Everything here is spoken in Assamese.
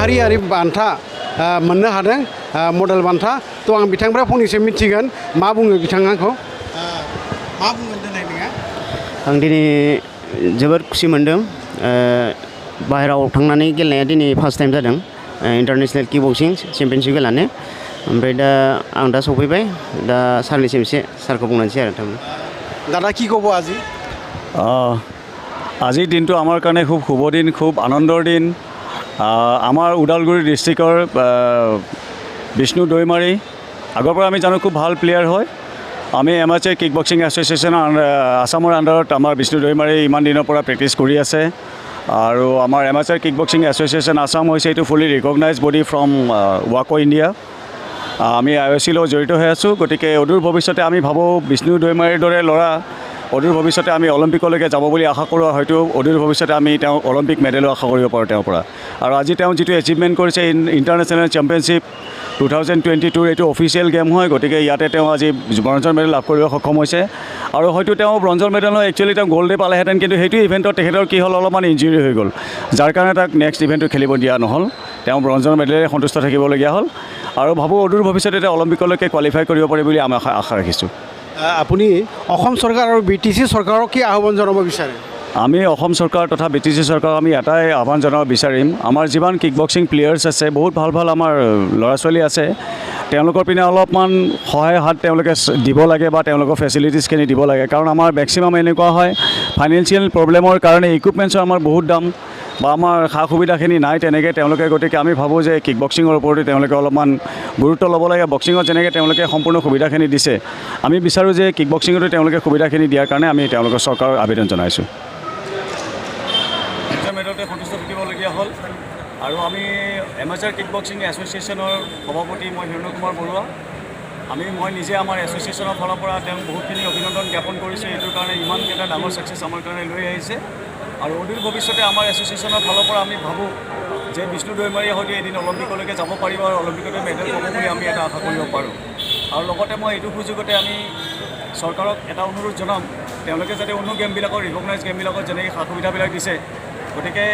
माहारियारि बान्था मोननो हादों मडेल बान्था तो आं बिथांनिफ्राय फंनैसो मिथिगोन मा बुङो बिथांखौ मा बुंगोन दिनै नोङो आं दिनै जोबोद खुसि मोनदों बाहेरायाव थांनानै गेलेनाया दिनै फार्स्ट टाइम जादों इन्टारनेशनेल किक बक्सिं चेम्पियनशिप गेलेनानै ओमफ्राय दा आं दा सफैबाय दा सारनिसिम एसे सारखौ बुंनोसै आरो थारमाने দাদা কি ক'ব আজি আজিৰ দিনটো আমাৰ কাৰণে খুব শুভ দিন খুব আনন্দৰ দিন আমাৰ ওদালগুৰি ডিষ্ট্ৰিক্টৰ বিষ্ণু দৈমাৰী আগৰ পৰা আমি জানো খুব ভাল প্লেয়াৰ হয় আমি এমাচুৰ কিক বক্সিং এছ'চিয়েশ্যনৰ আসামৰ আণ্ডাৰত আমাৰ বিষ্ণু দৈমাৰী ইমান দিনৰ পৰা প্ৰেক্টিছ কৰি আছে আৰু আমাৰ এমাচুৰ কিক বক্সিং এছ'চিয়েশ্যন আসাম হৈছে এইটো ফুলি ৰিকগনাইজ বডি ফ্ৰম ৱাকো ইণ্ডিয়া আমি IOC লগত জড়িত হৈ আছোঁ গতিকে অদূৰ ভৱিষ্যতে আমি ভাবোঁ বিষ্ণু দৈমাৰীৰ দৰে ল'ৰা অদূৰ ভৱিষ্যতে আমি অলিম্পিকলৈকে যাব বুলি আশা কৰোঁ হয়তো অদূৰ ভৱিষ্যতে আমি তেওঁ অলিম্পিক মেডেলো আশা কৰিব পাৰোঁ তেওঁৰ পৰা আৰু আজি তেওঁ যিটো এচিভমেণ্ট কৰিছে ইণ্টাৰনেশ্যনেল চেম্পিয়নশ্বিপ 2022 এইটো অফিচিয়েল গেম হয় গতিকে ইয়াতে তেওঁ আজি ব্ৰঞ্জৰ মেডেল লাভ কৰিব সক্ষম হৈছে আৰু হয়তো তেওঁ ব্ৰঞ্জৰ মেডেল নহয় একচুৱেলি তেওঁ গ'ল্ডে পালেহেঁতেন কিন্তু সেইটো ইভেণ্টত তেখেতৰ কি হ'ল অলপমান ইঞ্জুৰি হৈ গ'ল যাৰ কাৰণে তাক নেক্সট ইভেণ্টটো খেলিব দিয়া নহ'ল তেওঁ ব্ৰঞ্জৰ মেডেলেৰে সন্তুষ্ট থাকিবলগীয়া হ'ল আৰু ভাবোঁ অদূৰ ভৱিষ্যতে তেওঁ অলিম্পিকলৈকে কোৱালিফাই কৰিব পাৰিব বুলি আমি আশা ৰাখিছোঁ আপুনি অসম চৰকাৰ আৰু BTC চৰকাৰক কি আহ্বান জনাব বিচাৰে আমি অসম চৰকাৰ তথা BTC চৰকাৰক আমি এটাই আহ্বান জনাব বিচাৰিম আমাৰ যিমান কিক বক্সিং প্লেয়াৰ্ছ আছে বহুত ভাল ভাল আমাৰ ল'ৰা ছোৱালী আছে তেওঁলোকৰ পিনে অলপমান সহায় হাত তেওঁলোকে দিব লাগে বা তেওঁলোকৰ ফেচিলিটিছখিনি দিব লাগে কাৰণ আমাৰ মেক্সিমাম এনেকুৱা হয় ফাইনেন্সিয়েল প্ৰব্লেমৰ কাৰণে ইকুইপমেণ্টছৰ আমাৰ বহুত দাম বা আমাৰ সা সুবিধাখিনি নাই তেনেকৈ তেওঁলোকে গতিকে আমি ভাবোঁ যে কিক বক্সিঙৰ ওপৰতে তেওঁলোকে অলপমান গুৰুত্ব ল'ব লাগে বক্সিঙত যেনেকৈ তেওঁলোকে সম্পূৰ্ণ সুবিধাখিনি দিছে আমি বিচাৰোঁ যে কিক বক্সিঙতো তেওঁলোকে সুবিধাখিনি দিয়াৰ কাৰণে আমি তেওঁলোকৰ চৰকাৰৰ আবেদন জনাইছোঁ মেডেলতে সন্তুষ্ট থাকিবলগীয়া হ'ল আৰু আমি এমাচুৰ কিক বক্সিং এছ'চিয়েশ্যনৰ সভাপতি মই হিৰণ্য কুমাৰ বৰুৱা মই নিজে আমাৰ এছ'চিয়েশ্যনৰ ফালৰ পৰা তেওঁক বহুতখিনি অভিনন্দন জ্ঞাপন কৰিছোঁ এইটোৰ কাৰণে ইমানকেইটা ডাঙৰ ছাকচেছ আমাৰ কাৰণে লৈ আহিছে আৰু অদূৰ ভৱিষ্যতে আমাৰ এছ'চিয়েশ্যনৰ ফালৰ পৰা আমি ভাবোঁ যে বিষ্ণু দৈমাৰীয়ে হয়তো এদিন অলিম্পিকলৈকে যাব পাৰিব আৰু অলিম্পিকতে মেডেল পাব বুলি আমি এটা আশা কৰিব পাৰোঁ আৰু লগতে মই এইটো সুযোগতে আমি চৰকাৰক এটা অনুৰোধ জনাম তেওঁলোকে যাতে অন্য গেমবিলাকৰ ৰিকগনাইজ গেমবিলাকত যেনেকৈ সা সুবিধাবিলাক দিছে গতিকে